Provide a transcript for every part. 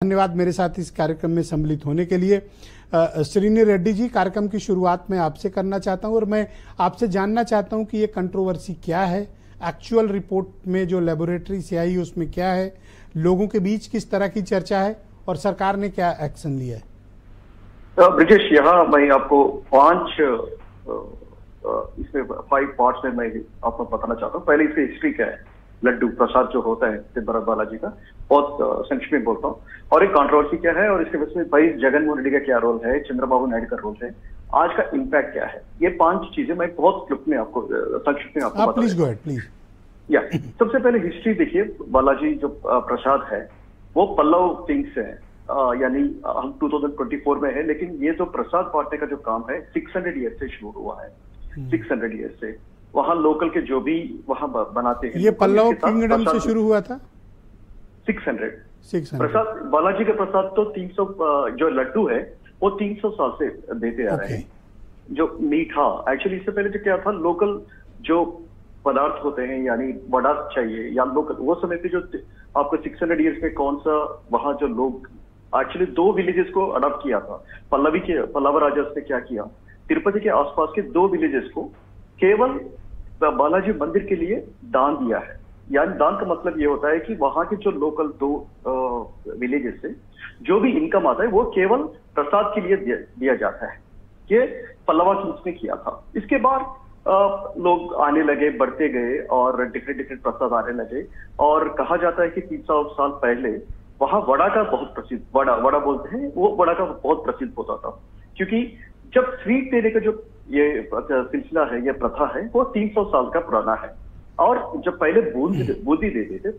धन्यवाद मेरे साथ इस कार्यक्रम में सम्मिलित होने के लिए। श्रीनी रेड्डी जी, कार्यक्रम की शुरुआत मैं आपसे करना चाहता हूं और मैं आपसे जानना चाहता हूं कि ये कंट्रोवर्सी क्या है, एक्चुअल रिपोर्ट में जो लेबोरेटरी से आई उसमें क्या है, लोगों के बीच किस तरह की चर्चा है और सरकार ने क्या एक्शन लिया है। ब्रिजेश, यहाँ मैं आपको इसमें 5 पार्ट्स में मैं आपको बताना चाहता हूँ। पहले इसकी हिस्ट्री क्या है, लड्डू प्रसाद जो होता है सिद्धराज बालाजी का, बहुत संक्षिप्त में बोलता हूँ, और एक कंट्रोवर्सी क्या है और इसके वजह से भाई जगनमोहन रेड्डी का क्या रोल है, चंद्रबाबू नायडू का रोल है, आज का इम्पैक्ट क्या है, ये 5 चीजें मैं बहुत क्लिप में आपको संक्षिप्त में आपको प्लीज गो अहेड प्लीज। या सबसे पहले हिस्ट्री देखिए, बालाजी जो प्रसाद है वो पल्लव किंग्स है, यानी हम 2024 में है, लेकिन ये जो प्रसाद बांटने का जो काम है 600 ईयर से शुरू हुआ है। 600 ईयर से वहां लोकल के जो भी वहां बनाते हैं, ये पल्लव किंगडम से शुरू हुआ था। 600 प्रसाद बालाजी के प्रसाद तो 300 जो लड्डू है वो 300 साल से देते आ रहे हैं। जो मीठा एक्चुअली इससे पहले जो क्या था, लोकल जो पदार्थ होते हैं यानी वड़ा चाहिए या लोकल, वो समय पे जो आपको 600 ईयर्स में कौन सा वहां जो लोग एक्चुअली 2 विलेजेस को अडॉप्ट किया था। पल्लव राजा ने क्या किया, तिरुपति के आसपास के 2 विलेजेस को केवल बालाजी मंदिर के लिए दान दिया है। यानी दान का मतलब ये होता है कि वहां के जो लोकल 2 विलेजेस से जो भी इनकम आता है वो केवल प्रसाद के लिए दिया जाता है। ये पल्लवा किंग्स ने किया था। इसके बाद लोग आने लगे, बढ़ते गए और डिफरेंट प्रसाद आने लगे, और कहा जाता है कि 300 साल पहले वहां वड़ा का बहुत प्रसिद्ध, वड़ा बोलते हैं, वो वड़ा का बहुत प्रसिद्ध होता था। क्योंकि जब स्वीट देने का जो ये सिलसिला है, ये प्रथा है, वो 300 साल का पुराना है। और जब पहले बूंदी देते थे,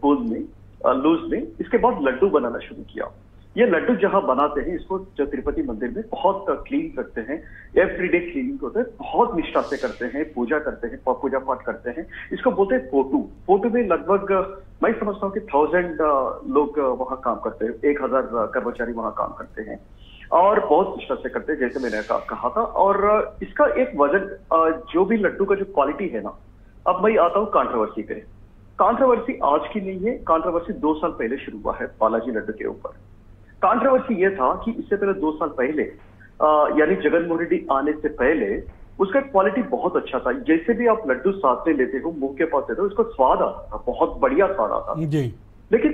लूज में, इसके बाद लड्डू बनाना शुरू किया। ये लड्डू जहां बनाते हैं, इसको जो तिरुपति मंदिर में बहुत क्लीन करते हैं, एवरीडे क्लीनिंग होता है, बहुत निष्ठा से करते हैं, पूजा करते हैं, पूजा पाठ करते हैं। इसको बोलते हैं पोटू में लगभग मैं समझता हूँ कि 1000 लोग वहां काम करते हैं, 1000 कर्मचारी वहां काम करते हैं और बहुत निष्ठा से करते हैं, जैसे मैंने कहा था। और इसका एक वजन, जो भी लड्डू का जो क्वालिटी है ना, अब मैं आता हूँ कंट्रोवर्सी पे। कंट्रोवर्सी आज की नहीं है, कंट्रोवर्सी 2 साल पहले शुरू हुआ है बालाजी लड्डू के ऊपर। कंट्रोवर्सी ये था कि इससे पहले 2 साल पहले, यानी जगनमोहन रेड्डी आने से पहले, उसका क्वालिटी बहुत अच्छा था। जैसे भी आप लड्डू साथ में लेते हो, मुंह के पास लेते हो, उसका स्वाद आता था, बहुत बढ़िया स्वाद आता था। लेकिन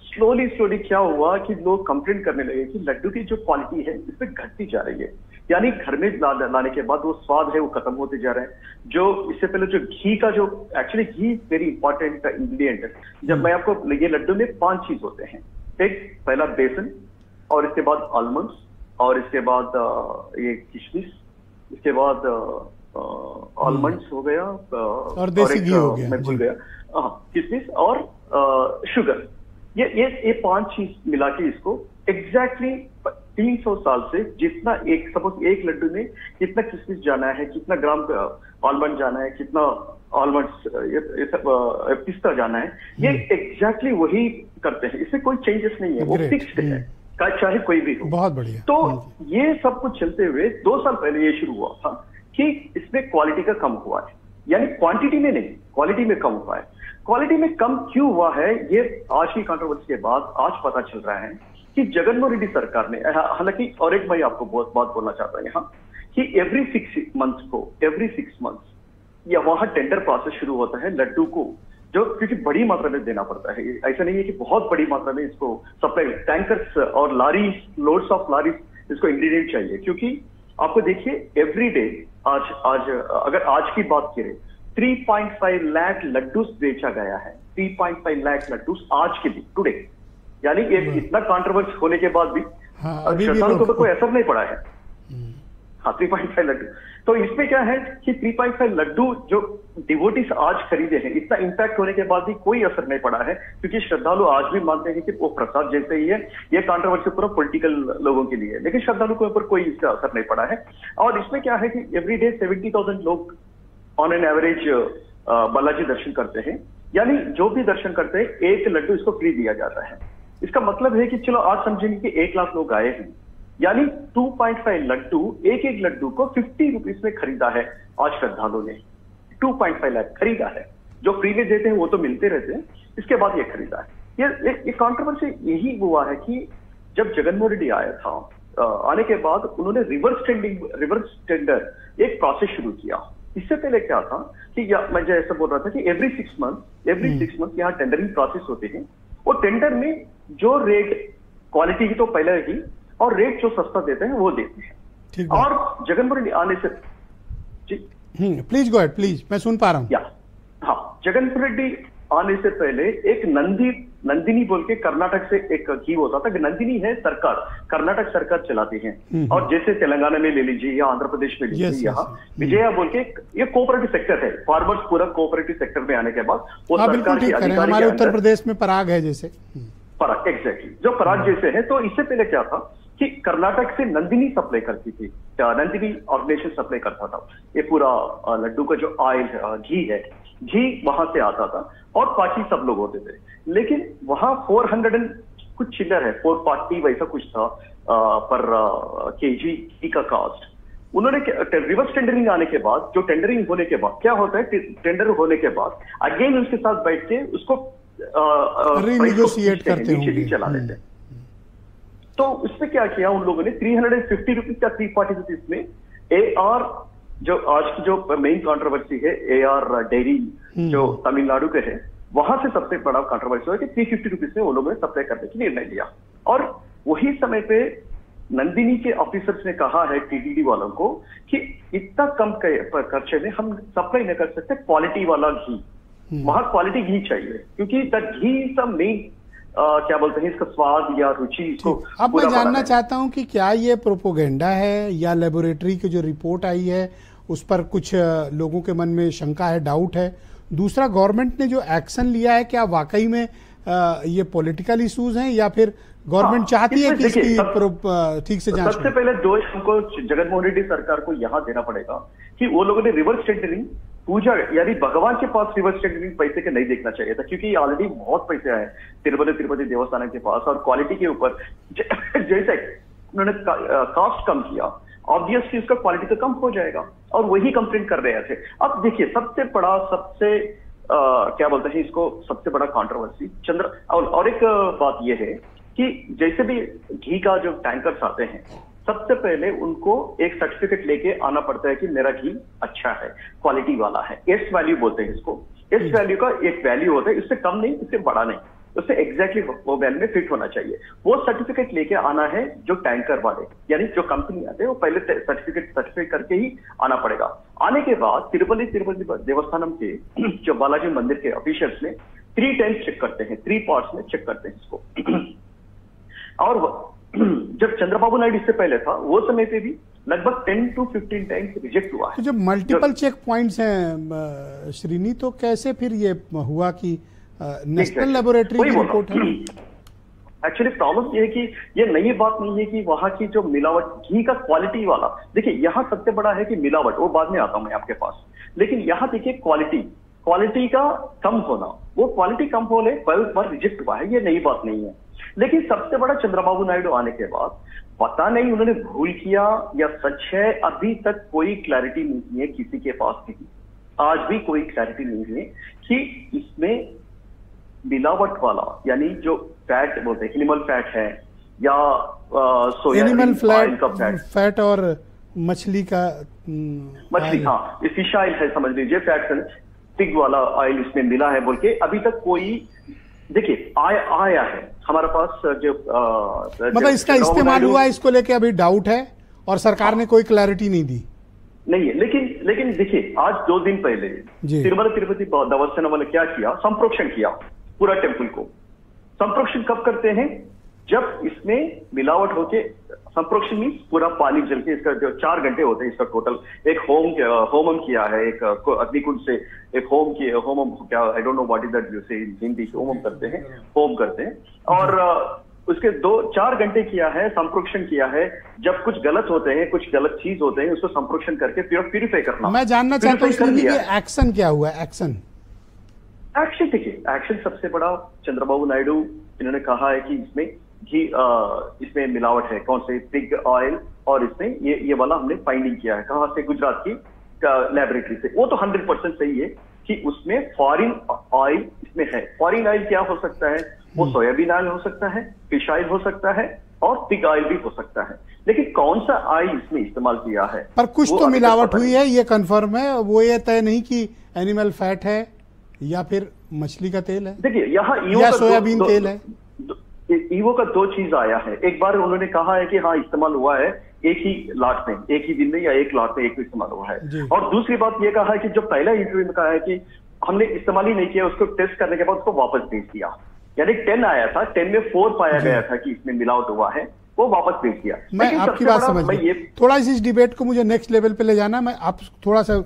स्लोली क्या हुआ कि लोग कंप्लेंट करने लगे कि लड्डू की जो क्वालिटी है इसमें घटती जा रही है। यानी घर में लाने के बाद वो स्वाद है वो खत्म होते जा रहे हैं। जो इससे पहले जो घी का जो, एक्चुअली घी वेरी इंपॉर्टेंट इंग्रेडिएंट है। जब मैं आपको, ये लड्डू में 5 चीज होते हैं। एक पहला बेसन, और इसके बाद आलमंड्स, और इसके बाद ये किशमिश, इसके बाद आलमंड्स हो गया, और देसी घी हो गया, मैं भूल गया, किशमिश और शुगर। ये 5 चीज मिला के इसको एग्जैक्टली 300 साल से जितना सपोज एक लड्डू में कितना किशमिश जाना है, कितना ग्राम आलमंड जाना है, कितना आलमंड्स पिस्ता जाना है, ये एग्जैक्टली वही करते हैं। इसमें कोई चेंजेस नहीं है, वो फिक्स्ड है, चाहे कोई भी हो। बहुत बढ़िया। तो ये सब कुछ चलते हुए 2 साल पहले ये शुरू हुआ था कि इसमें क्वालिटी का कम हुआ है, यानी क्वांटिटी में नहीं, क्वालिटी में कम हुआ है। क्वालिटी में कम क्यों हुआ है, ये आज की कंट्रोवर्सी के बाद आज पता चल रहा है कि जगनमोहन रेड्डी सरकार ने, हालांकि और एक मैं आपको बहुत बात बोलना चाहता हूं यहाँ, कि एवरी 6 मंथ्स या वहां टेंडर प्रोसेस शुरू होता है लड्डू को, जो क्योंकि बड़ी मात्रा में देना पड़ता है। ऐसा नहीं है कि बहुत बड़ी मात्रा में इसको सप्लाई, टैंकर्स और लारीज, लोड्स ऑफ लारीज इसको इंग्रेडिएंट चाहिए। क्योंकि आपको देखिए एवरी डे, आज अगर आज की बात करें, 3.5 लाख लड्डूस बेचा गया है। 3.5 लाख लड्डूस आज के लिए, टुडे। यानी इतना कंट्रोवर्सी होने के बाद भी श्रद्धालुओं को तो कोई असर नहीं पड़ा है। हाँ, 3.5 लड्डू। तो इसमें क्या है कि 3.5 लड्डू जो डिवोटीज आज खरीदे हैं, इतना इंपैक्ट होने के बाद भी कोई असर नहीं पड़ा है, क्योंकि श्रद्धालु आज भी मानते हैं कि वो प्रसाद जैसे ही है। ये कंट्रोवर्सी पूरा पॉलिटिकल लोगों के लिए है, लेकिन श्रद्धालु के ऊपर कोई इसका असर नहीं पड़ा है। और इसमें क्या है कि एवरीडे 70,000 लोग ऑन एन एवरेज बालाजी दर्शन करते हैं। यानी जो भी दर्शन करते हैं, 1 लड्डू इसको फ्री दिया जाता है। इसका मतलब है कि चलो आज समझेंगे कि 1 लाख लोग आए हैं, यानी 2.5 लड्डू, एक लड्डू को 50 रुपीज में खरीदा है आज श्रद्धालु ने। 2.5 लाख खरीदा है। जो फ्री में देते हैं वो तो मिलते रहते हैं, इसके बाद ये खरीदा है। ये कंट्रोवर्सी यही हुआ है कि जब जगनमोहन रेड्डी आया था, आने के बाद उन्होंने रिवर्स टेंडर एक प्रोसेस शुरू किया। इससे पहले क्या था कि मैं जैसे बोल रहा था कि एवरी 6 मंथ यहाँ टेंडरिंग प्रोसेस होते हैं, और टेंडर में जो रेट क्वालिटी की तो पहले ही, और रेट जो सस्ता देते हैं वो देते हैं। और जगनमोहन रेड्डी आने से प्लीज गो अहेड, प्लीज, मैं सुन पा रहा हूँ। हाँ, जगनमोहन रेड्डी आने से पहले एक नंदिनी बोल के कर्नाटक से एक घी होता था। नंदिनी है सरकार, कर्नाटक सरकार चलाती है, और जैसे तेलंगाना में ले लीजिए या आंध्र प्रदेश में ले लीजिए, यहाँ विजया बोल के ये कोऑपरेटिव सेक्टर है। फार्मर्स पूरा कोऑपरेटिव सेक्टर में आने के बाद वो सरकार के अधिकारी, हमारे उत्तर प्रदेश में पराग है जैसे, पराग एग्जैक्टली जो पराग जैसे है। तो इससे पहले क्या था कि कर्नाटक से नंदिनी सप्लाई करती थी, नंदिनी ऑर्गेनाइजेशन सप्लाई करता था ये पूरा लड्डू का जो ऑयल घी है, घी वहां से आता था, और बाकी सब लोग होते थे। लेकिन वहां 400 कुछ चिल्लर है, 440 वैसा कुछ था पर केजी घी का कॉस्ट। उन्होंने रिवर्स टेंडरिंग आने के बाद, जो टेंडरिंग होने के बाद क्या होता है, टेंडर होने के बाद अगेन उसके साथ बैठ के उसको रीनेगोशिएट करते हैं, चला लेते हैं। तो उसमें क्या किया उन लोगों ने, 350 रुपीज या 340 रुपीज में AR, जो आज की जो मेन कंट्रोवर्सी है, AR डेयरी जो तमिलनाडु के है, वहां से सबसे बड़ा कंट्रोवर्सी हुआ कि 350 रुपीज में वो लोगों ने सप्लाई करने की निर्णय लिया। और वही समय पे नंदिनी के ऑफिसर्स ने कहा है TDD वालों को कि इतना कम खर्चे में हम सप्लाई नहीं कर सकते क्वालिटी वाला घी, वहां क्वालिटी घी चाहिए, क्योंकि the ghee is the main क्या बोलते हैं, इसका स्वाद या रुचि इसको। अब मैं जानना चाहता हूं कि क्या ये प्रोपोगेंडा है या लेबोरेटरी की जो रिपोर्ट आई है उस पर कुछ लोगों के मन में शंका है, डाउट है। दूसरा, गवर्नमेंट ने जो एक्शन लिया है, क्या वाकई में ये पॉलिटिकल इश्यूज हैं या फिर गवर्नमेंट चाहती है कि इसकी ठीक से जांच? सबसे पहले दोष हमको जगनमोहन रेड्डी सरकार को यहाँ देना पड़ेगा कि वो लोगों ने रिवर्स टेंडरिंग, पूजा यानी भगवान के पास रिवर्स टेंडरिंग पैसे के नहीं देखना चाहिए था, क्योंकि ऑलरेडी बहुत पैसे आए तिरुपति देवस्थानम के पास, और क्वालिटी के ऊपर जैसे उन्होंने कॉस्ट कम किया, ऑब्वियसली उसका क्वालिटी तो कम हो जाएगा, और वही कंप्लेंट कर रहे थे। अब देखिए, सबसे बड़ा क्या बोलते हैं इसको, सबसे बड़ा कंट्रोवर्सी और एक बात यह है कि जैसे भी घी का जो टैंकर्स आते हैं, सबसे पहले उनको एक सर्टिफिकेट लेके आना पड़ता है कि मेरा घी अच्छा है, क्वालिटी वाला है। एस वैल्यू बोलते हैं इसको। एस वैल्यू का एक वैल्यू होता है, इससे कम नहीं, इससे बड़ा नहीं, उससे एग्जैक्टली वो वैल्यू में फिट होना चाहिए। वो सर्टिफिकेट लेके आना है जो टैंकर वाले, यानी जो कंपनी आते हैं, वो पहले सर्टिफिकेट करके ही आना पड़ेगा। आने के बाद तिरुपति देवस्थानम के जो बालाजी मंदिर के ऑफिशियल्स ने 3 टाइम्स चेक करते हैं, 3 पार्ट्स में चेक करते हैं इसको। और जब चंद्रबाबू नायडू इससे पहले था, वो समय पे भी लगभग 10 to 15 टाइम्स रिजेक्ट हुआ है। तो जब मल्टीपल चेक पॉइंट्स हैं श्रीनी, तो कैसे फिर ये हुआ कि नेशनल लेबोरेटरी की रिपोर्ट है? एक्चुअली प्रॉब्लम ये है कि ये नई बात नहीं है कि वहां की जो मिलावट, घी का क्वालिटी वाला, देखिए यहाँ सबसे बड़ा है कि मिलावट, वो बाद में आता हूं मैं आपके पास, लेकिन यहाँ देखिए क्वालिटी का कम होना, वो क्वालिटी कम होने पर रिजेक्ट हुआ है, ये नई बात नहीं है। लेकिन सबसे बड़ा चंद्रबाबू नायडू आने के बाद पता नहीं उन्होंने भूल किया या सच है, अभी तक कोई क्लैरिटी नहीं है किसी के पास भी, आज भी कोई क्लैरिटी नहीं है कि इसमें मिलावट वाला, यानी जो फैट बोलते हैं, एनिमल फैट है या सोया का फैट और मछली का हाँ, फिश ऑयल है, समझ लीजिए फैट, पिग वाला ऑयल इसमें मिला है बोल के अभी तक कोई, देखिए आया है हमारे पास जो मतलब इसका इस्तेमाल हुआ, इसको लेके अभी डाउट है और सरकार ने कोई क्लैरिटी नहीं दी नहीं है। लेकिन देखिए, आज 2 दिन पहले तिरुपति देवस्थानम वाले क्या किया, संप्रोक्षण किया पूरा टेम्पल को। संप्रोक्षण कब करते हैं? जब इसमें मिलावट होके, संप्रोक्षण मीन्स पूरा पानी जल के, इसका जो 4 घंटे होते हैं इसका टोटल, एक होमम किया है, एक अग्निकुंड से एक होमम क्या, I don't know what is that, जैसे हिंदी होमम करते हैं, होम करते हैं, और उसके 2-4 घंटे किया है, संप्रोक्षण किया है। जब कुछ गलत होते हैं, कुछ गलत चीज होते हैं, उसको संप्रोक्षण करके प्यूरिफाई करना। मैं जानना चाहता हूँ एक्शन क्या हुआ? एक्शन देखिए, एक्शन सबसे बड़ा चंद्रबाबू नायडू इन्होंने कहा है कि इसमें घी, इसमें मिलावट है, कौन से पिग ऑयल, और इसमें ये वाला हमने फाइंडिंग किया है। कहां से? गुजरात की लैबोरेटरी से। वो तो 100% सही है कि उसमें फॉरेन ऑयल इसमें है। फॉरेन ऑयल क्या हो सकता है? वो सोयाबीन ऑयल हो सकता है, फिश ऑयल हो सकता है और पिग ऑयल भी हो सकता है। लेकिन कौन सा ऑयल इसमें इस्तेमाल किया है, पर कुछ तो मिलावट हुई है, ये कंफर्म है। वो ये तय नहीं कि एनिमल फैट है या फिर मछली का तेल है। देखिए यहाँ या सोयाबीन तेल है। ईवो का दो चीज आया है। एक बार उन्होंने कहा है कि हाँ इस्तेमाल हुआ है एक ही लॉट में, एक ही दिन में या एक लॉट में एक भी इस्तेमाल हुआ है। और दूसरी बात ये कहा है कि जो पहला इंटरव्यू में कहा है कि हमने इस्तेमाल ही नहीं किया, उसको टेस्ट करने के बाद उसको वापस भेज दिया। यानी 10 आया था, 10 में 4 पाया गया था कि इसमें मिलावट हुआ है, वो वापस भेज दिया। मैं आपकी बात समझ गया। थोड़ा इस डिबेट को मुझे नेक्स्ट लेवल पे ले जाना, मैं आप थोड़ा सा